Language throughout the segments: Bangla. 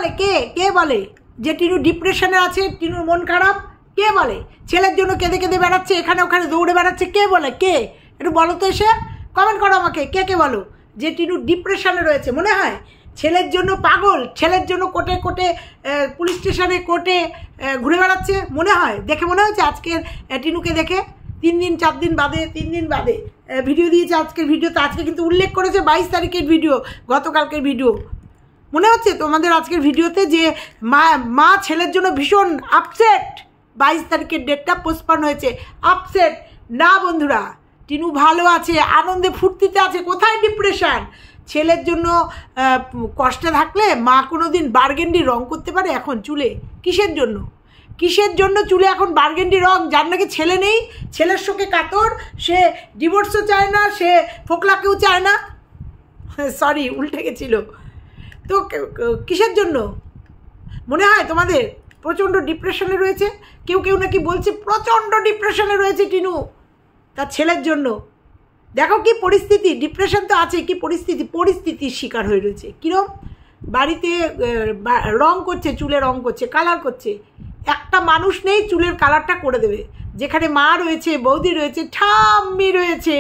বলে কে বলে যে টিনু ডিপ্রেশনে আছে, টিনুর মন খারাপ? কে বলে? ছেলের জন্য কেঁদে কেঁদে বেড়াচ্ছে, এখানে ওখানে দৌড়ে বেড়াচ্ছে, কে বলে? কে? একটু বলো তো, এসে কমেন্ট করো আমাকে, কে বলো যে টিনু ডিপ্রেশনে রয়েছে? মনে হয় ছেলের জন্য পাগল, ছেলের জন্য কোর্টে পুলিশ স্টেশনে কোর্টে ঘুরে বেড়াচ্ছে? মনে হয়? দেখে মনে হচ্ছে আজকের টিনুকে দেখে 3 দিন 4 দিন বাদে, 3 দিন বাদে ভিডিও দিয়েছে। আজকের ভিডিওতে আজকে কিন্তু উল্লেখ করেছে 22 তারিখের ভিডিও, গতকালকের ভিডিও। মনে হচ্ছে তোমাদের আজকের ভিডিওতে যে মা ছেলের জন্য ভীষণ আপসেট? 22 তারিখের ডেটটা পোস্টপন হয়েছে, আপসেট না বন্ধুরা। টিনু ভালো আছে, আনন্দে ফুর্তিতে আছে। কোথায় ডিপ্রেশন? ছেলের জন্য কষ্টে থাকলে মা কোনো দিন বার্গেন্ডি রং করতে পারে এখন চুলে? কিসের জন্য চুলে এখন বার্গেন্ডি রং? যার নাকি ছেলে নেই, ছেলের শোকে কাতর, সে ডিভোর্সও চায় না, সে ফোকলাকেও চায় না। সরি, উল্টে গেছিল। তো কিসের জন্য? মনে হয় তোমাদের প্রচণ্ড ডিপ্রেশনে রয়েছে? কেউ নাকি বলছে প্রচণ্ড ডিপ্রেশনে রয়েছে টিনু তার ছেলের জন্য। দেখো কি পরিস্থিতি, ডিপ্রেশন তো আছে, কি পরিস্থিতির শিকার হয়ে রয়েছে। কীরকম? বাড়িতে রং করছে, চুলে রং করছে, কালার করছে। একটা মানুষ নেই চুলের কালারটা করে দেবে। যেখানে মা রয়েছে, বৌদি রয়েছে, ঠাম্মি রয়েছে,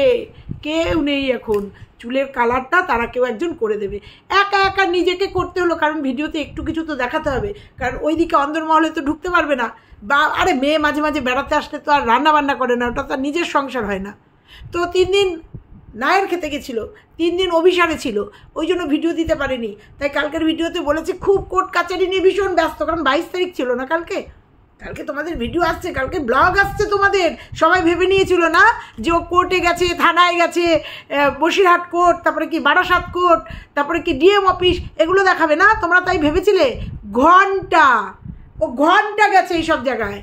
কেউ নেই এখন চুলের কালারটা তারা কেউ একজন করে দেবে। একা নিজেকে করতে হলো, কারণ ভিডিওতে একটু কিছু তো দেখাতে হবে, কারণ ওইদিকে অন্দরমহলে তো ঢুকতে পারবে না। বা আরে মেয়ে মাঝে মাঝে বেড়াতে আসলে তো আর রান্না বান্না করে না, ওটা তার নিজের সংসার হয় না। তো 3 দিন নায়ের খেতে গেছিলো, 3 দিন অভিসারে ছিল, ওই জন্য ভিডিও দিতে পারেনি। তাই কালকের ভিডিওতে বলেছে খুব কোর্ট কাচারি নিয়ে ভীষণ ব্যস্ত, কারণ 22 তারিখ ছিল না কালকে তোমাদের ভিডিও আসছে, কালকে ব্লগ আসছে তোমাদের। সবাই ভেবে নিয়েছিল না যে ও কোর্টে গেছে, থানায় গেছে, বসিরহাট কোর্ট, তারপরে কি বারাসাত কোর্ট, তারপরে কি ডিএম অফিস, এগুলো দেখাবে না? তোমরা তাই ভেবেছিলে? ঘন্টা গেছে এইসব জায়গায়,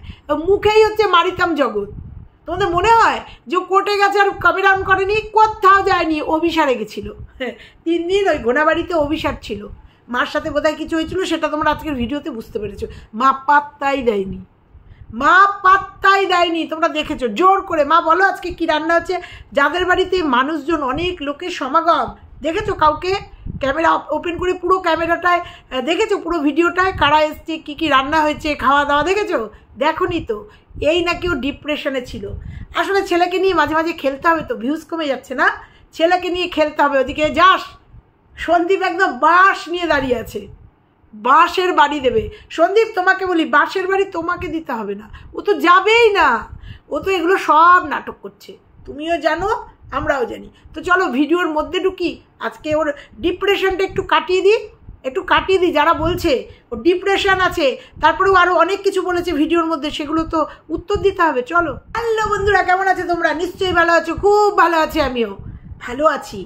মুখেই হচ্ছে মারিতাম জগৎ। তোমাদের মনে হয় যে ও কোর্টে গেছে আর ক্যামেরা অন করেনি? কোথাও যায়নি, অভিসারে গেছিলো। 3 দিন ওই ঘোনাবাড়িতে অভিসার ছিল, মার সাথে বোধহয় কিছু হয়েছিল, সেটা তোমরা আজকের ভিডিওতে বুঝতে পেরেছো। মা পাত্তাই দেয়নি, তোমরা দেখেছো। জোর করে মা বলো আজকে কি রান্না হচ্ছে। যাদের বাড়িতে মানুষজন, অনেক লোকের সমাগম, দেখেছো কাউকে ক্যামেরা ওপেন করে পুরো ক্যামেরাটায় দেখেছো, পুরো ভিডিওটায় কারা এসছে, কী রান্না হয়েছে, খাওয়া দাওয়া দেখেছো? দেখোনি তো। এই নাকি ও ডিপ্রেশনে ছিল। আসলে ছেলেকে নিয়ে মাঝে মাঝে খেলতে হবে, তো ভিউজ কমে যাচ্ছে না, ছেলেকে নিয়ে খেলতে হবে। ওদিকে যাস, সন্দীপ একদম বাঁশ নিয়ে দাঁড়িয়ে আছে, বাঁশের বাড়ি দেবে। সন্দীপ তোমাকে বলি, বাঁশের বাড়ি তোমাকে দিতে হবে না, ও তো যাবেই না, ও তো এগুলো সব নাটক করছে, তুমিও জানো আমরাও জানি। তো চলো ভিডিওর মধ্যে ঢুকি, আজকে ওর ডিপ্রেশনটা একটু কাটিয়ে দিই। যারা বলছে ও ডিপ্রেশন আছে, তারপরেও আরও অনেক কিছু বলেছে ভিডিওর মধ্যে, সেগুলো তো উত্তর দিতে হবে। চলো। হ্যালো বন্ধুরা, কেমন আছে তোমরা? নিশ্চয়ই ভালো আছো, খুব ভালো আছি, আমিও ভালো আছি।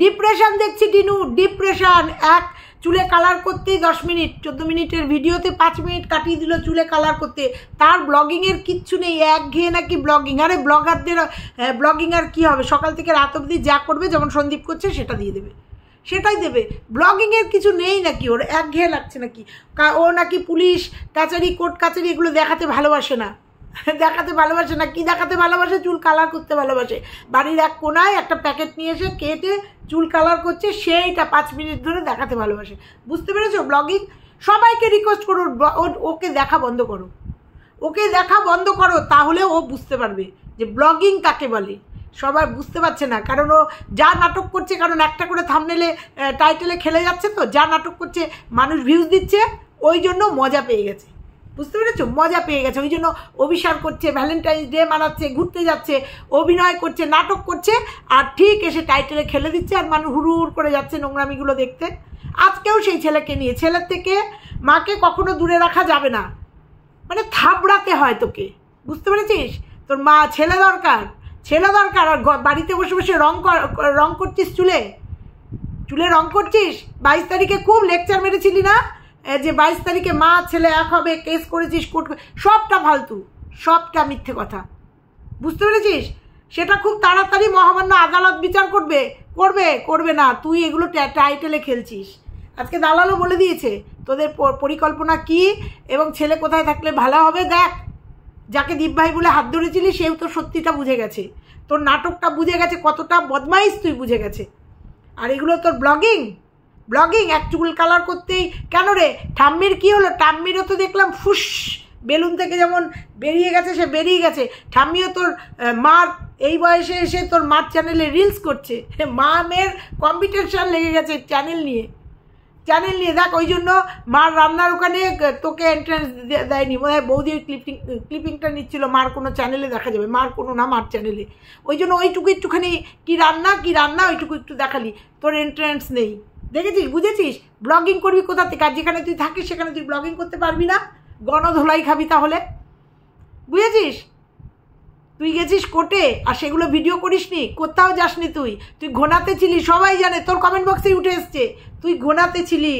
ডিপ্রেশন দেখছি টিনু, ডিপ্রেশন। চুলে কালার করতেই 10 মিনিট, 14 মিনিটের ভিডিওতে 5 মিনিট কাটিয়ে দিল চুলে কালার করতে। তার ব্লগিংয়ের কিচ্ছু নেই, একঘেয়ে নাকি ব্লগিং। আরে ব্লগারদের ব্লগিং আর কী হবে? সকাল থেকে রাত অবধি যা করবে, যেমন সন্দীপ করছে সেটা দিয়ে দেবে, সেটাই দেবে। ব্লগিংয়ের কিছু নেই নাকি ওর? একঘেয়ে লাগছে নাকি? ও নাকি পুলিশ কাচারি, কোর্ট কাচারি এগুলো দেখাতে ভালোবাসে না। কি দেখাতে ভালোবাসে? চুল কালার করতে ভালোবাসে। বাড়ির এক কোনায় একটা প্যাকেট নিয়ে এসে কেটে চুল কালার করছে, সেইটা 5 মিনিট ধরে দেখাতে ভালোবাসে। বুঝতে পেরেছো? ব্লগিং। সবাইকে রিকোয়েস্ট করো, ওকে দেখা বন্ধ করো, তাহলে ও বুঝতে পারবে যে ব্লগিং কাকে বলে। সবাই বুঝতে পারছে না, কারণ ও যা নাটক করছে, কারণ একটা করে থাম্বনেলে টাইটেলে খেলে যাচ্ছে, তো যা নাটক করছে মানুষ ভিউজ দিচ্ছে, ওই জন্য মজা পেয়ে গেছে। বুঝতে পেরেছো? মজা পেয়ে গেছে, ওই জন্য অভিসার করছে, ভ্যালেন্টাইন্স ডে মানাচ্ছে, ঘুরতে যাচ্ছে, অভিনয় করছে, নাটক করছে, আর ঠিক এসে টাইটেলে খেলে দিচ্ছে, আর মানুষ হুড় করে যাচ্ছে নোংরামিগুলো দেখতে। আজকেও সেই ছেলেকে নিয়ে, ছেলের থেকে মাকে কখনো দূরে রাখা যাবে না, মানে থাবড়াতে হয় তোকে। বুঝতে পেরেছিস? তোর মা ছেলে দরকার, আর বাড়িতে বসে বসে রং করছিস, চুলে রং করছিস। 22 তারিখে খুব লেকচার মেরেছিলি না, যে 22 তারিখে মা ছেলে এক হবে, কেস করেছিস, কোর্ট, সবটা ফালতু, সবটা মিথ্যে কথা। বুঝতে পেরেছিস? সেটা খুব তাড়াতাড়ি মহামান্য আদালত বিচার করবে না। তুই এগুলো টাইটেলে খেলছিস। আজকে দালালও বলে দিয়েছে তোদের পরিকল্পনা কি এবং ছেলে কোথায় থাকলে ভালো হবে। দেখ, যাকে দীপ ভাই বলে হাত ধরেছিলি, সেও তো সত্যিটা বুঝে গেছে, তোর নাটকটা বুঝে গেছে, কতটা বদমাইশ তুই বুঝে গেছে। আর এগুলো তোর ব্লগিং এক চুল কালার করতেই কেন রে? ঠাম্মির কী হলো? ঠাম্মিরও তো দেখলাম ফুস বেলুন থেকে যেমন বেরিয়ে গেছে, সে বেরিয়ে গেছে। ঠাম্মিও তোর মার এই বয়সে এসে তোর মার চ্যানেলে রিলস করছে। মা মেয়ের কম্পিটিশন লেগে গেছে চ্যানেল নিয়ে। দেখ, ওই জন্য মার রান্নার ওখানে তোকে এন্ট্রান্স দেয়নি। বোধ হয় বৌদি ওই ক্লিপিংটা নিচ্ছিল, মার কোনো চ্যানেলে দেখা যাবে, মার কোনো না, মার চ্যানেলে। ওই জন্য ওইটুকু একটুখানি কি রান্না ওইটুকু একটু দেখালি, তোর এন্ট্রান্স নেই। দেখেছিস, বুঝেছিস? ব্লগিং করবি কোথা থেকে? আর যেখানে তুই থাকিস সেখানে তুই ব্লগিং করতে পারবি না, গণধোলাই খাবি তাহলে, বুঝেছিস? তুই গেছিস কোর্টে আর সেগুলো ভিডিও করিসনি, কোথাও যাসনি, তুই ঘোনাতে ছিলি, সবাই জানে, তোর কমেন্ট বক্সেই উঠে এসছে তুই ঘোনাতে ছিলি।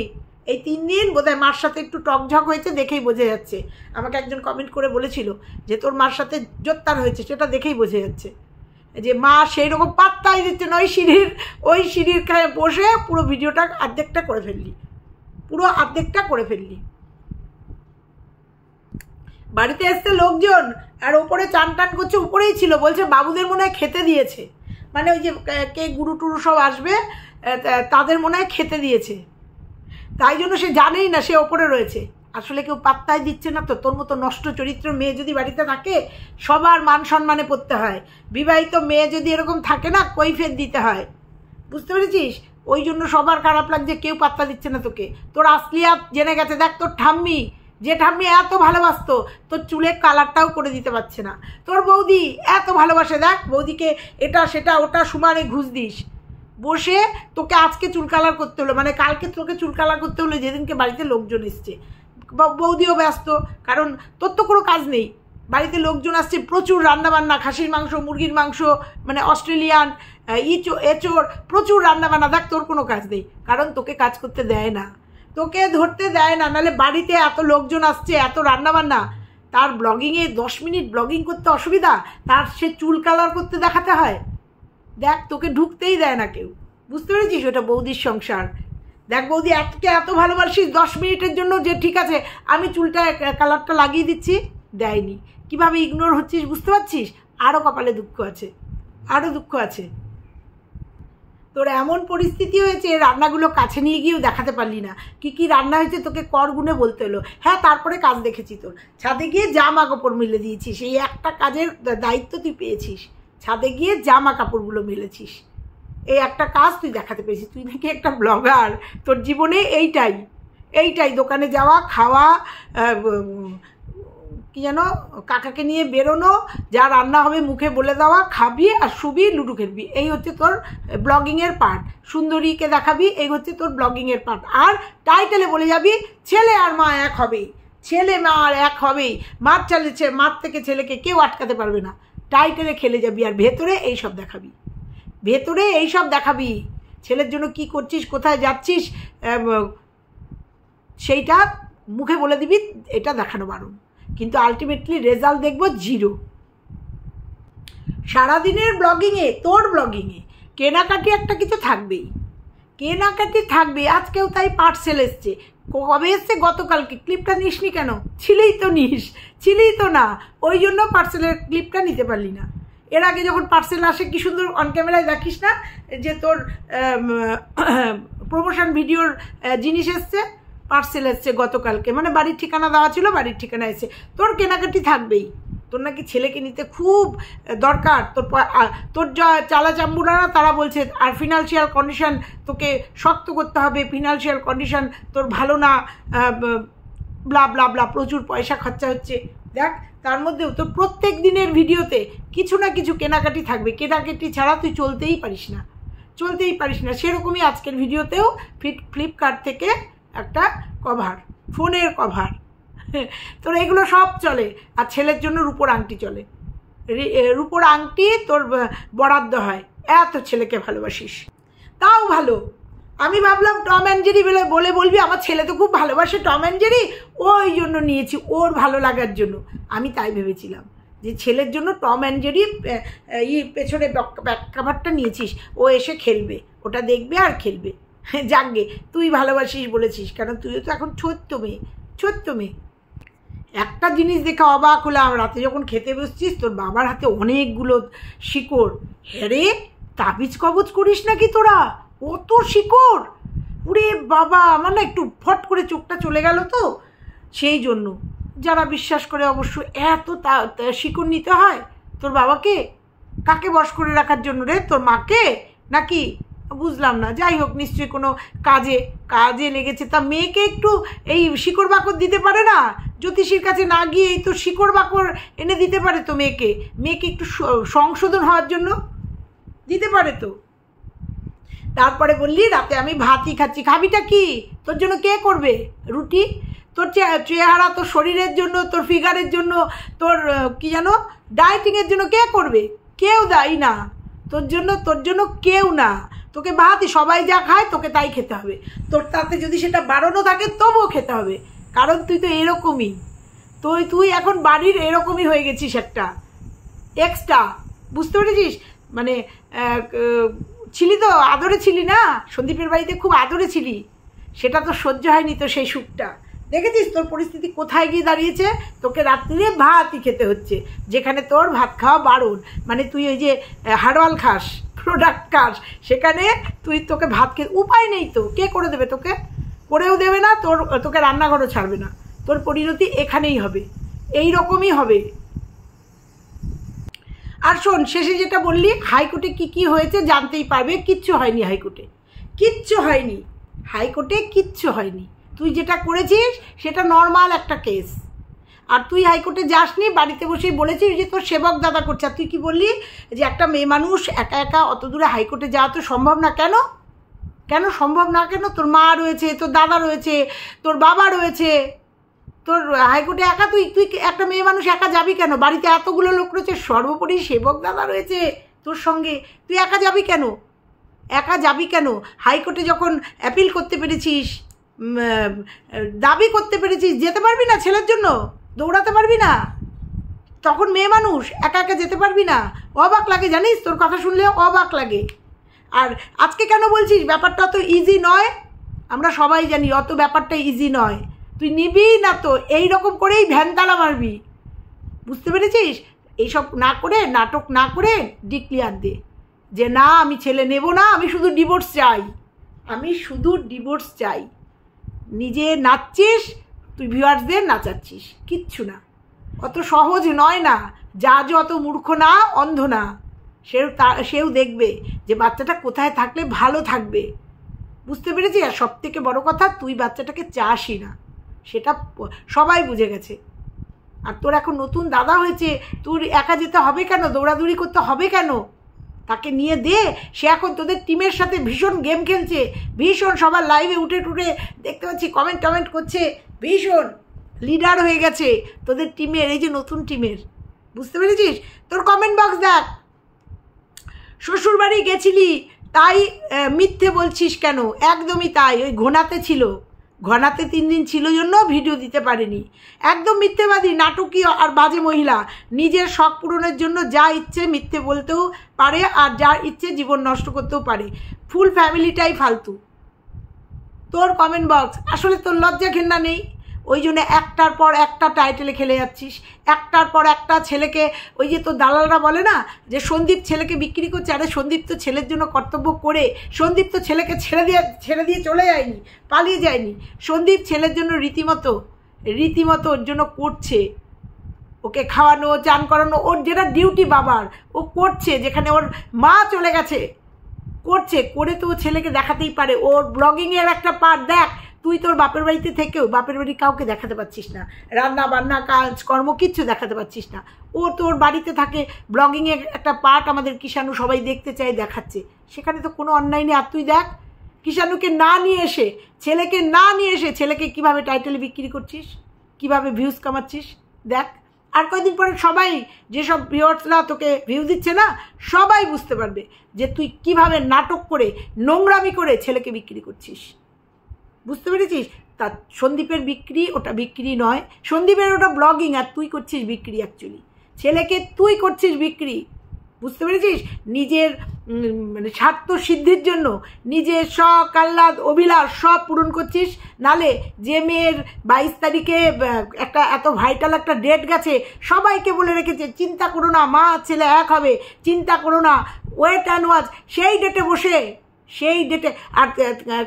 এই 3 দিন বোধহয় মার সাথে একটু টকঝক হয়েছে, দেখেই বোঝা যাচ্ছে। আমাকে একজন কমেন্ট করে বলেছিল যে তোর মার সাথে জোত্তার হয়েছে, সেটা দেখেই বোঝা যাচ্ছে যে মা সেই রকম পাত্তাই দিচ্ছে না। ওই সিঁড়ির বসে পুরো ভিডিওটা অর্ধেকটা করে ফেললি। বাড়িতে এসছে লোকজন আর ওপরে চান টান করছে, উপরেই ছিল, বলছে বাবুদের মনে হয় খেতে দিয়েছে, মানে ওই যে কে গুরু টুরু সব আসবে তাদের মনে হয় খেতে দিয়েছে, তাই জন্য সে জানেই না সে ওপরে রয়েছে। আসলে কেউ পাত্তাই দিচ্ছে না তো। তোর মতো নষ্ট চরিত্র মেয়ে যদি বাড়িতে থাকে সবার মান সম্মানে পড়তে হয়। বিবাহিত মেয়ে যদি এরকম থাকে না, কৈফিয়ত দিতে হয়, বুঝতে পেরেছিস? ওই জন্য সবার খারাপ লাগছে, কেউ পাত্তা দিচ্ছে না তোকে। তোর আসলিয়াত জেনে গেছে। দেখ তোর ঠাম্মি, যে ঠাম্মি এত ভালোবাসতো, তোর চুলের কালারটাও করে দিতে পারছে না। তোর বৌদি এত ভালোবাসে, দেখ বৌদিকে এটা সেটা ওটা সমানে ঘুষ দিস, বসে তোকে আজকে চুল কালার করতে হলো, মানে কালকে তোকে চুল কালার করতে হলো যেদিনকে বাড়িতে লোকজন এসছে। বৌদিও ব্যস্ত, কারণ তোর তো কোনো কাজ নেই, বাড়িতে লোকজন আসছে, প্রচুর রান্নাবান্না, খাসির মাংস, মুরগির মাংস, মানে অস্ট্রেলিয়ান এঁচোড়, প্রচুর রান্নাবান্না। দেখ তোর কোনো কাজ নেই, কারণ তোকে কাজ করতে দেয় না, তোকে ধরতে দেয় না। নাহলে বাড়িতে এত লোকজন আসছে, এত রান্নাবান্না, তার ব্লগিংয়ে 10 মিনিট ব্লগিং করতে অসুবিধা, তার সে চুল কালার করতে দেখাতে হয়। দেখ তোকে ঢুকতেই দেয় না কেউ, বুঝতে পেরেছিস? ওটা বৌদির সংসার। দেখ বৌদি এত ভালোবাসিস, 10 মিনিটের জন্য যে ঠিক আছে আমি চুলটা কালারটা লাগিয়ে দিচ্ছি, দেয়নি। কিভাবে ইগনোর হচ্ছিস বুঝতে পারছিস? আরও কপালে দুঃখ আছে। তোর এমন পরিস্থিতি হয়েছে, রান্নাগুলো কাছে নিয়ে গিয়েও দেখাতে পারলি না কি রান্না হয়েছে, তোকে কর গুনে বলতে হলো। হ্যাঁ, তারপরে কাজ দেখেছি, তোর ছাদে গিয়ে জামা কাপড় মেলে দিয়েছিস, এই একটা কাজের দায়িত্ব তুই পেয়েছিস, ছাদে গিয়ে জামা কাপড়গুলো মেলেছিস, এই একটা কাজ তুই দেখাতে পেরেছিস। তুই নাকি একটা ব্লগার, তোর জীবনে এইটাই দোকানে যাওয়া, খাওয়া, কি যেন কাকাকে নিয়ে বেরোনো, যা রান্না হবে মুখে বলে দেওয়া, খাবি আর শুবি, লুডো খেলবি, এই হচ্ছে তোর ব্লগিংয়ের পার্ট। সুন্দরীকে দেখাবি, এই হচ্ছে তোর ব্লগিংয়ের পার্ট। আর টাইটেলে বলে যাবি ছেলে আর মা এক হবেই, ছেলে মা আর এক হবেই, মার থেকে ছেলেকে কেউ আটকাতে পারবে না, টাইটেলে খেলে যাবি। আর ভেতরে এইসব দেখাবি, ছেলের জন্য কি করছিস, কোথায় যাচ্ছিস, সেইটা মুখে বলে দিবি, এটা দেখানো বারণ। কিন্তু আলটিমেটলি রেজাল্ট দেখবো 0। সারাদিনের তোর ব্লগিংয়ে কেনাকাটি একটা কিছু থাকবেই, আজকেও তাই পার্সেল এসছে। কবে এসছে? গতকালকে। ক্লিপটা নিসনি কেন? ছিলেই তো না, ওই জন্য পার্সেলের ক্লিপটা নিতে পারলি না। এর আগে যখন পার্সেল আসে কি সুন্দর অন ক্যামেরায় দেখিস না যে তোর প্রমোশন ভিডিওর জিনিস এসছে, পার্সেল এসছে গতকালকে, মানে বাড়ির ঠিকানা দেওয়া ছিল, বাড়ির ঠিকানা এসে। তোর কেনাকাটি থাকবেই। তোর নাকি ছেলেকে নিতে খুব দরকার, তোর যা চালা চাম্বুরারা তারা বলছে আর ফিনান্সিয়াল কন্ডিশন তোকে শক্ত করতে হবে, ফিনান্সিয়াল কন্ডিশন তোর ভালো না, ব্লা ব্লা ব্লা, প্রচুর পয়সা খরচা হচ্ছে। দেখ তার মধ্যেও তোর প্রত্যেক দিনের ভিডিওতে কিছু না কিছু কেনাকাটি থাকবে, কেনাকাটি ছাড়া তুই চলতেই পারিস না। সেরকমই আজকের ভিডিওতেও ফ্লিপকার্ট থেকে একটা কভার, ফোনের কভার, তোর এগুলো সব চলে। আর ছেলের জন্য রূপোর আংটি চলে, রূপোর আংটি তোর বরাদ্দ হয়, এত ছেলেকে ভালোবাসিস। তাও ভালো, আমি ভাবলাম টম অ্যান্ড জেরি বলে বলবি আমার ছেলে তো খুব ভালোবাসে টম অ্যান্ড জেরি, ওই জন্য নিয়েছি, ওর ভালো লাগার জন্য। আমি তাই ভেবেছিলাম যে ছেলের জন্য টম অ্যান্ড জেরি পেছনে ব্যাক কাভারটা নিয়েছিস, ও এসে খেলবে, ওটা দেখবে আর খেলবে। যাকগে, তুই ভালোবাসিস বলেছিস, কারণ তুইও তো এখন ছোট্ট মেয়ে। একটা জিনিস দেখে অবাক হলাম, রাতে যখন খেতে বসছিস তোর বাবার হাতে অনেকগুলো শিকড়। হ্যাঁ রে, তাবিজ কবজ করিস নাকি তোরা? অত শিকড়? ওরে বাবা, আমার না একটু ফট করে চোখটা চলে গেল তো, সেই জন্য। যারা বিশ্বাস করে অবশ্য এত শিকড় নিতে হয় তোর বাবাকে? কাকে বশ করে রাখার জন্য রে? তোর মাকে নাকি? বুঝলাম না। যাই হোক, নিশ্চয়ই কোনো কাজে লেগেছে। তা মেয়েকে একটু এই শিকড় বাকড় দিতে পারে না? জ্যোতিষীর কাছে না গিয়ে এই তো শিকড় বাকড় এনে দিতে পারে তো মেয়েকে একটু সংশোধন হওয়ার জন্য দিতে পারে তো। তারপরে বললি রাতে আমি ভাতই খাচ্ছি। খাবিটা কি? তোর জন্য কে করবে রুটি? তোর চেহারা, তোর শরীরের জন্য, তোর ফিগারের জন্য, তোর কি জানো ডায়েটিংয়ের জন্য কে করবে? কেউ দায়ী না তোর জন্য কেউ না। তোকে ভাতই, সবাই যা খায় তোকে তাই খেতে হবে। তোর তাতে যদি সেটা বাড়ানো থাকে তবুও খেতে হবে, কারণ তুই তো এরকমই। তুই এখন বাড়ির এরকমই হয়ে গেছিস, একটা এক্সট্রা। বুঝতে পেরেছিস? মানে ছিলি তো, আদরে ছিলি না, সন্দীপের বাড়িতে খুব আদরে ছিলি, সেটা তো সহ্য হয়নি তো সেই সুখটা। দেখেছিস তোর পরিস্থিতি কোথায় গিয়ে দাঁড়িয়েছে? তোকে রাত্রিরে ভাতই খেতে হচ্ছে, যেখানে তোর ভাত খাওয়া বারণ। মানে তুই ওই যে হার্বাল খাস, প্রোডাক্ট খাস, সেখানে তোকে ভাত খেতে উপায় নেই তো। কে করে দেবে তোকে? করেও দেবে না, তোকে রান্নাঘরও ছাড়বে না। তোর পরিণতি এখানেই হবে, এই রকমই হবে। আর শোন, শেষে যেটা বললি হাইকোর্টে কি হয়েছে জানতেই পারবে। কিচ্ছু হয়নি হাইকোর্টে, কিচ্ছু হয়নি হাইকোর্টে, কিচ্ছু হয়নি। তুই যেটা করেছিস সেটা নর্মাল একটা কেস। আর তুই হাইকোর্টে যাসনি, বাড়িতে বসেই বলেছিস যে তোর সেবক দাদা করছে। আর তুই কি বললি যে একটা মেয়ে মানুষ একা একা অত দূরে হাইকোর্টে যাওয়া তো সম্ভব না। কেন সম্ভব না? কেন? তোর মা রয়েছে, তোর দাদা রয়েছে, তোর বাবা রয়েছে, তোর হাইকোর্টে একা তুই একটা মেয়ে মানুষ একা যাবি কেন? বাড়িতে এতগুলো লোক রয়েছে, সর্বোপরি সেবক দাদা রয়েছে তোর সঙ্গে, তুই একা যাবি কেন? হাইকোর্টে যখন অ্যাপিল করতে পেরেছিস, দাবি করতে পেরেছিস, যেতে পারবি না ছেলের জন্য? দৌড়াতে পারবি না? তখন মেয়ে মানুষ একা যেতে পারবি না? অবাক লাগে, জানিস, তোর কথা শুনলে অবাক লাগে। আর আজকে কেন বলছিস ব্যাপারটা অত ইজি নয়? আমরা সবাই জানি অত ব্যাপারটা ইজি নয়। তুই নিবি না তো এই রকম করেই ভ্যানতালা মারবি। বুঝতে পেরেছিস? এইসব না করে, নাটক না করে ডিক্লিয়ার দে যে না, আমি ছেলে নেব না, আমি শুধু ডিভোর্স চাই। নিজে নাচছিস, তুই ভিউয়ার্সদের নাচাচ্ছিস, কিচ্ছু না। অত সহজ নয় না। জাজও অত মূর্খ না, অন্ধ না। সেও দেখবে যে বাচ্চাটা কোথায় থাকলে ভালো থাকবে। বুঝতে পেরেছিস? আর সব থেকে বড় কথা, তুই বাচ্চাটাকে চাসই না, সেটা সবাই বুঝে গেছে। আর তোর এখন নতুন দাদা হয়েছে, তোর একা যেতে হবে কেন? দৌড়াদৌড়ি করতে হবে কেন? তাকে নিয়ে দে। সে এখন তোদের টিমের সাথে ভীষণ গেম খেলছে, ভীষণ সবার লাইভে উঠে দেখতে পাচ্ছি কমেন্ট করছে, ভীষণ লিডার হয়ে গেছে তোদের টিমের, এই যে নতুন টিমের। বুঝতে পেরেছিস? তোর কমেন্ট বক্স দেখ, শ্বশুরবাড়ি গেছিলি তাই মিথ্যে বলছিস কেন? একদমই তাই। ওই ঘনাতে 3 দিন ছিল জন্য ভিডিও দিতে পারেনি। একদম মিথ্যেবাদী, নাটকীয় আর বাজে মহিলা। নিজের শখ পূরণের জন্য যা ইচ্ছে মিথ্যে বলতেও পারে, আর যার ইচ্ছে জীবন নষ্ট করতেও পারে। ফুল ফ্যামিলিটাই ফালতু। তোর কমেন্ট বক্স, আসলে তোর লজ্জা ঘেন্না নেই, ওই জন্য একটার পর একটা টাইটেলে খেলে যাচ্ছিস। একটার পর একটা ছেলেকে, ওই যে তোর দালালরা বলে না যে সন্দীপ ছেলেকে বিক্রি করছে। আরে সন্দীপ তো ছেলের জন্য কর্তব্য করে, সন্দীপ তো ছেলেকে ছেড়ে দিয়ে চলে যায়নি, পালিয়ে যায়নি। সন্দীপ ছেলের জন্য রীতিমতো ওর জন্য করছে। ওকে খাওয়ানো, চান করানো, ওর যেটা ডিউটি বাবার ও করছে। যেখানে ওর মা চলে গেছে করে তো ও ছেলেকে দেখাতেই পারে। ওর ব্লগিংয়ের একটা পার্ট দেখ। তুই তোর বাপের বাড়িতে থেকেও বাপের বাড়ি কাউকে দেখাতে পারছিস না, রান্না বান্না কাজ কর্ম কিচ্ছু দেখাতে পারছিস না। ও তোর বাড়িতে থাকে, ব্লগিংয়ের একটা পার্ট আমাদের কিষাণু সবাই দেখতে চায়, দেখাচ্ছে। সেখানে তো কোনো অন্যায় নেই। আর তুই দেখ, কিষাণুকে না নিয়ে এসে, ছেলেকে কিভাবে টাইটেলে বিক্রি করছিস, কিভাবে ভিউজ কামাচ্ছিস দেখ। আর কয়েকদিন পরে সবাই, যেসব ভিউয়ার্সরা তোকে ভিউ দিচ্ছে না, সবাই বুঝতে পারবে যে তুই কিভাবে নাটক করে, নোংরামি করে ছেলেকে বিক্রি করছিস। বুঝতে পেরেছিস? তা সন্দীপের বিক্রি ওটা বিক্রি নয়, সন্দীপের ওটা ব্লগিং, আর তুই করছিস বিক্রি। অ্যাকচুয়ালি ছেলেকে তুই করছিস বিক্রি। বুঝতে পেরেছিস? নিজের মানে স্বার্থ সিদ্ধির জন্য নিজের শখ, আহ্লাদ, অভিলাষ সব পূরণ করছিস। নালে যে মেয়ের 22 তারিখে একটা এত ভাইটাল একটা ডেট গেছে, সবাইকে বলে রেখেছে চিন্তা করো না, মা ছেলে এক হবে, চিন্তা করো না, ওয়েট অ্যান্ড ওয়াচ। সেই ডেটে বসে সেই ডেটে। আর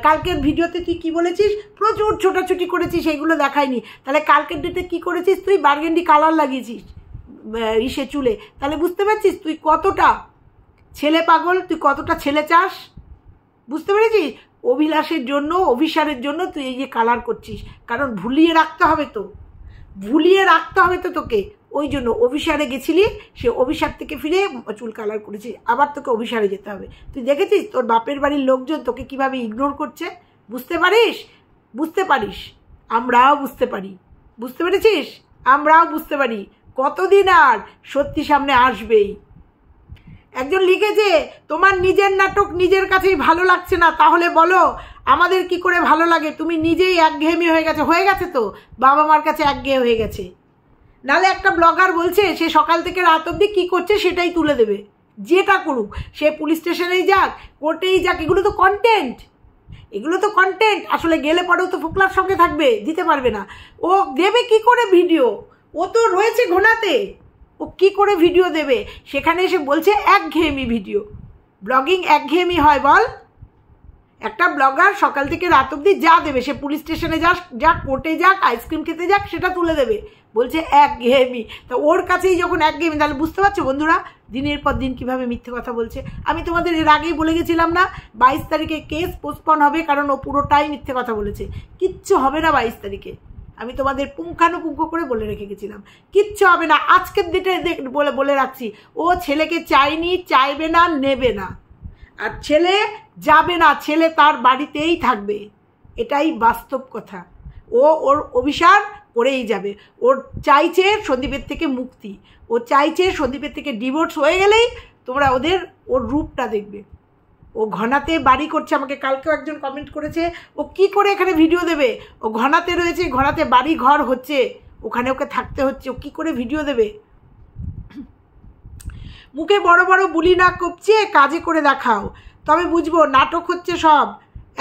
কালকের ভিডিওতে তুই কি বলেছিস, প্রচুর ছোটাছুটি করেছিস, সেইগুলো দেখায়নি। তাহলে কালকের ডেটে কি করেছিস তুই, বার্গেন্ডি কালার লাগিয়েছিস ইসে চুলে। তাহলে বুঝতে পারছিস তুই কতটা ছেলে পাগল, তুই কতটা ছেলে চাস, বুঝতে পেরেছিস? অভিলাষের জন্য, অভিসারের জন্য তুই এই যে কালার করছিস, কারণ ভুলিয়ে রাখতে হবে তো, ভুলিয়ে রাখতে হবে তো তোকে। ওই জন্য অভিসারে গেছিলি, সে অভিসার থেকে ফিরে চুল কালার করেছিস, আবার তোকে অভিসারে যেতে হবে। তুই দেখেছিস তোর বাপের বাড়ির লোকজন তোকে কিভাবে ইগনোর করছে, বুঝতে পারিস? বুঝতে পারিস? আমরাও বুঝতে পারি, বুঝতে পেরেছিস? আমরাও বুঝতে পারি। কতদিন আর সত্যি সামনে আসবেই। একজন লিখেছে তোমার নিজের নাটক নিজের কাছেই ভালো লাগছে না, তাহলে বলো আমাদের কি করে ভালো লাগে? তুমি নিজেই একঘেয়েমি হয়ে গেছে তো, বাবা মার কাছে একঘেয়ে হয়ে গেছে। নালে একটা ব্লগার বলছে সে সকাল থেকে রাত অবধি কী করছে সেটাই তুলে দেবে, যেটা করুক, সে পুলিশ স্টেশনেই যাক, কোর্টেই যাক, এগুলো তো কন্টেন্ট, এগুলো তো কন্টেন্ট। আসলে গেলে পরেও তো ফোকলার সঙ্গে থাকবে, দিতে পারবে না। ও দেবে কি করে ভিডিও? ও তো রয়েছে ঘোনাতে, ও কি করে ভিডিও দেবে? সেখানে এসে বলছে একঘেয়েমি ভিডিও। ব্লগিং একঘেয়েমি হয় বল? একটা ব্লগার সকাল থেকে রাত অবধি যা দেবে, সে পুলিশ স্টেশনে যাক, কোর্টে যাক, আইসক্রিম খেতে যাক, সেটা তুলে দেবে, বলছে একঘেয়েমি। তা ওর কাছেই যখন একঘেয়েমি, তাহলে বুঝতে পারছো বন্ধুরা দিনের পর দিন কীভাবে মিথ্যে কথা বলছে। আমি তোমাদের এর আগেই বলে গেছিলাম না 22 তারিখে কেস পোস্টপন হবে, কারণ ও পুরোটাই মিথ্যে কথা বলেছে। কিচ্ছু হবে না 22 তারিখে, আমি তোমাদের পুঙ্খানুপুঙ্খ করে বলে রেখে গেছিলাম, কিচ্ছু হবে না। আজকের ডেটে বলে রাখছি, ও ছেলেকে চাইনি, চাইবে না, নেবে না। আর ছেলে যাবে না, ছেলে তার বাড়িতেই থাকবে, এটাই বাস্তব কথা। ও ওর অভিসার করেই যাবে। ওর চাইছে সন্দীপের থেকে মুক্তি, ও চাইছে সন্দীপের থেকে ডিভোর্স হয়ে গেলেই তোমরা ওর রূপটা দেখবে। ও ঘনাতে বাড়ি করছে, আমাকে কালকেও একজন কমেন্ট করেছে ও কি করে এখানে ভিডিও দেবে, ও ঘনাতে রয়েছে, ঘনাতে বাড়ি ঘর হচ্ছে, ওখানে ওকে থাকতে হচ্ছে, ও কি করে ভিডিও দেবে? মুখে বড় বড় বুলি না কপছে, কাজে করে দেখাও, তবে বুঝবো নাটক হচ্ছে সব।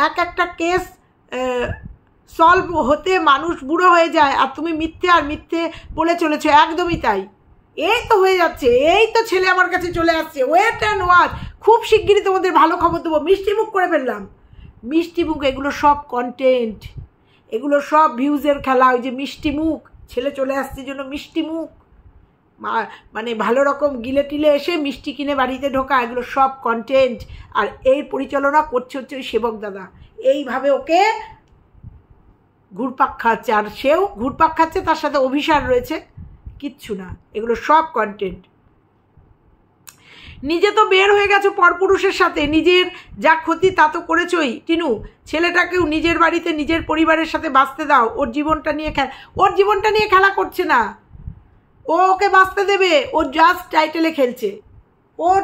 একটা কেস সলভ হতে মানুষ বুড়ো হয়ে যায়, আর তুমি মিথ্যে আর মিথ্যে বলে চলেছো। একদমই তাই, এই তো হয়ে যাচ্ছে, এই তো ছেলে আমার কাছে চলে আসছে, ওয়েট অ্যান্ড ওয়াচ, খুব শিগগিরই তোমাদের ভালো খবর দেবো। মিষ্টি মুখ করে ফেললাম, মিষ্টি মুখ, এগুলো সব কন্টেন্ট, এগুলো সব ভিউজের খেলা। ওই যে মিষ্টি মুখ, ছেলে চলে আসছে জন্য মিষ্টি মুখ, মানে ভালো রকম গিলে টিলে এসে মিষ্টি কিনে বাড়িতে ঢোকা, এগুলো সব কন্টেন্ট। আর এই পরিচালনা করছে হচ্ছে ওই সেবক দাদা, এইভাবে ওকে ঘুরপাক খাচ্ছে, আর সেও ঘুরপাক খাচ্ছে, তার সাথে অভিসার রয়েছে। কিচ্ছু না, এগুলো সব কন্টেন্ট। নিজে তো বের হয়ে গেছো পরপুরুষের সাথে, নিজের যা ক্ষতি তা তো করেছই। টিনু, ছেলেটাকেও নিজের বাড়িতে নিজের পরিবারের সাথে বাঁচতে দাও, ওর জীবনটা নিয়ে খেলা করছে না, ও ওকে বাঁচতে দেবে, ও জাস্ট টাইটেলে খেলছে, ওর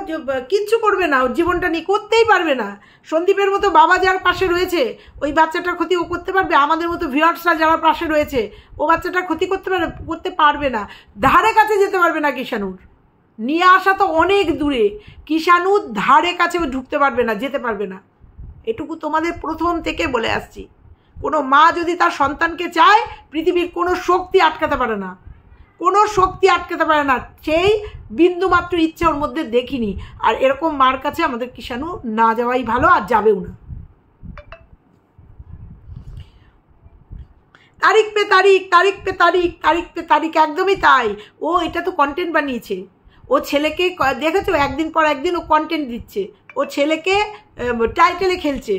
কিচ্ছু করবে না, ওর জীবনটা নিয়ে করতেই পারবে না। সন্দীপের মতো বাবা যার পাশে রয়েছে, ওই বাচ্চাটার ক্ষতি ও করতে পারবে? আমাদের মতো ভিউয়ার্সরা যারা পাশে রয়েছে, ও বাচ্চাটার ক্ষতি করতে পারবে না, ধারে কাছে যেতে পারবে না। কিষাণুর নিয়ে আসা তো অনেক দূরে, কিষাণুর ধারে কাছে ঢুকতে পারবে না, যেতে পারবে না। এটুকু তোমাদের প্রথম থেকে বলে আসছি। কোনো মা যদি তার সন্তানকে চায়, পৃথিবীর কোনো শক্তি আটকাতে পারে না, কোনো শক্তি আটকাতে পারে না। সেই বিন্দুমাত্র ইচ্ছা ওর মধ্যে দেখিনি। আর এরকম মার কাছে আমাদের কিষাণু না যাওয়াই ভালো, আর যাবেও না। তারিখ পে তারিখ, তারিখ পে তারিখ, তারিখ পে তারিখ, একদমই তাই। ও এটা তো কন্টেন্ট বানিয়েছে, ও ছেলেকে দেখেছো একদিন পর একদিন ও কন্টেন্ট দিচ্ছে, ও ছেলেকে টাইটেলে খেলছে।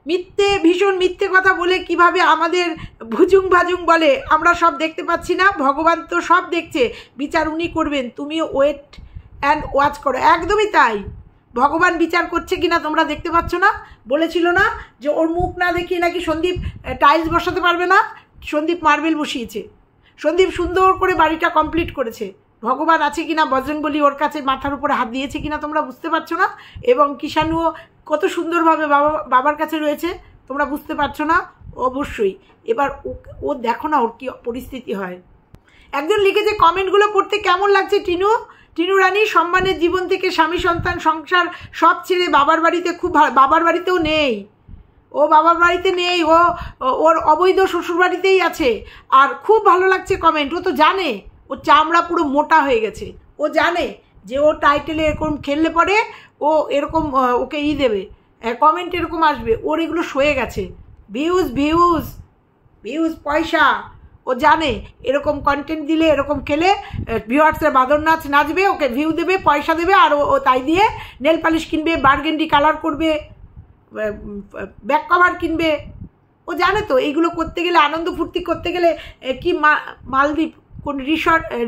মিথ্যে, ভীষণ মিথ্যে কথা বলে কিভাবে আমাদের ভুজুং ভাজুং বলে, আমরা সব দেখতে পাচ্ছি না? ভগবান তো সব দেখছে, বিচার উনি করবেন, তুমিও ওয়েট অ্যান্ড ওয়াচ করো। একদমই তাই, ভগবান বিচার করছে কিনা তোমরা দেখতে পাচ্ছ না? বলেছিল না যে ওর মুখ না দেখিয়ে নাকি সন্দীপ টাইলস বসাতে পারবে না, সন্দীপ মার্বেল বসিয়েছে, সন্দীপ সুন্দর করে বাড়িটা কমপ্লিট করেছে। ভগবান আছে কিনা, বজরংবলী ওর কাছে মাথার উপরে হাত দিয়েছে কিনা তোমরা বুঝতে পারছো না? এবং কিষাণুও কত সুন্দরভাবে বাবার কাছে রয়েছে, তোমরা বুঝতে পারছো না? অবশ্যই। এবার ও দেখো না ওর কী পরিস্থিতি হয়। একজন লিখেছে কমেন্টগুলো পড়তে কেমন লাগছে টিনু? টিনু রানী সম্মানের জীবন থেকে স্বামী সন্তান সংসার সব ছেড়ে বাবার বাড়িতে, খুব বাবার বাড়িতেও নেই, ও বাবার বাড়িতে নেই, ও ওর অবৈধ শ্বশুর বাড়িতেই আছে। আর খুব ভালো লাগছে কমেন্ট, ও তো জানে ও চামড়া পুরো মোটা হয়ে গেছে, ও জানে যে ও টাইটেলে এরকম খেললে পরে ও এরকম ওকে দেবে, কমেন্ট এরকম আসবে, ওর এগুলো সয়ে গেছে। ভিউজ ভিউজ ভিউজ পয়সা, ও জানে এরকম কন্টেন্ট দিলে এরকম খেলে ভিউয়ার্সরা বাদর নাচ নাচবে, ওকে ভিউ দেবে, পয়সা দেবে, আর ও তাই দিয়ে নেল পালিশ কিনবে, বার্গেন্ডি কালার করবে, ব্যাক কভার কিনবে। ও জানে তো এইগুলো করতে গেলে, আনন্দ ফুর্তি করতে গেলে কি মালদ্বীপ কোন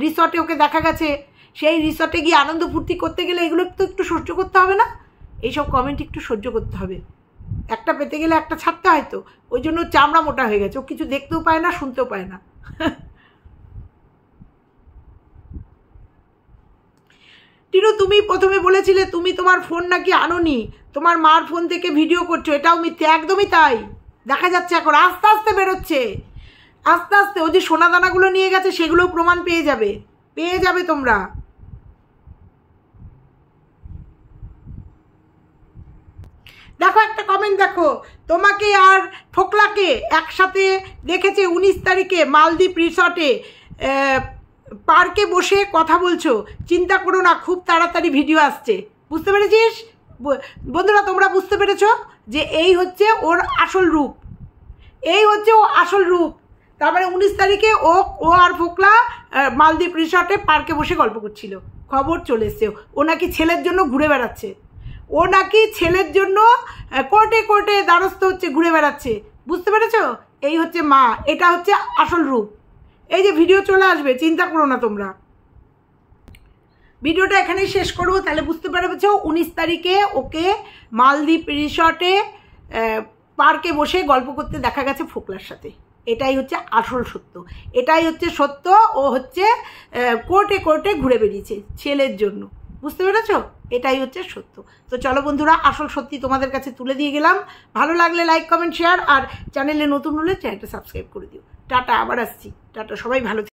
রিসর্টে ওকে দেখা গেছে, সেই রিসর্টে গিয়ে আনন্দ ফুর্তি করতে গেলে এগুলো তো একটু সহ্য করতে হবে না? এইসব কমেন্ট একটু সহ্য করতে হবে, একটা পেতে গেলে একটা ছাড়তে হয় তো, ওই জন্য চামড়া মোটা হয়ে গেছে, ও কিছু দেখতেও পায় না, শুনতেও পায় না। টিনু, তুমি প্রথমে বলেছিলে তুমি তোমার ফোন নাকি আনোনি, তোমার মার ফোন থেকে ভিডিও করছো, এটাও মিথ্যে। একদমই তাই, দেখা যাচ্ছে এখন আস্তে আস্তে বেরোচ্ছে, আস্তে আস্তে। ও যে সোনা দানাগুলো নিয়ে গেছে সেগুলোও প্রমাণ পেয়ে যাবে তোমরা। দেখো একটা কমেন্ট দেখো, তোমাকে আর ফোকলাকে একসাথে দেখেছে 19 তারিখে মালদ্বীপ রিসর্টে পার্কে বসে কথা বলছো, চিন্তা করো না, খুব তাড়াতাড়ি ভিডিও আসছে। বুঝতে পেরেছিস বন্ধুরা? তোমরা বুঝতে পেরেছো যে এই হচ্ছে ওর আসল রূপ, এই হচ্ছে ও আসল রূপ। তার মানে 19 তারিখে ও আর ফোকলা মালদ্বীপ রিসর্টে পার্কে বসে গল্প করছিল, খবর চলে এসছে ও নাকি ছেলের জন্য ঘুরে বেড়াচ্ছে, ও নাকি ছেলের জন্য কোর্টে কোর্টে দ্বারস্থ হচ্ছে, ঘুরে বেড়াচ্ছে। বুঝতে পেরেছো? এই হচ্ছে মা, এটা হচ্ছে আসল রূপ। এই যে ভিডিও চলে আসবে, চিন্তা করো না তোমরা। ভিডিওটা এখানেই শেষ করবো, তাহলে বুঝতে পেরেছো 19 তারিখে ওকে মালদ্বীপ রিসর্টে পার্কে বসে গল্প করতে দেখা গেছে ফোকলার সাথে। এটাই হচ্ছে আসল সত্য, এটাই হচ্ছে সত্য। ও হচ্ছে কোর্টে কোর্টে ঘুরে বেরিয়েছে ছেলের জন্য। বুঝতে পেরেছো? এটাই হচ্ছে সত্য। তো চলো বন্ধুরা, আসল সত্যি তোমাদের কাছে তুলে দিয়ে গেলাম। ভালো লাগলে লাইক কমেন্ট শেয়ার, আর চ্যানেলে নতুন হলে চ্যানেলটা সাবস্ক্রাইব করে দিও। টাটা, আবার আসছি। টাটা, সবাই ভালো।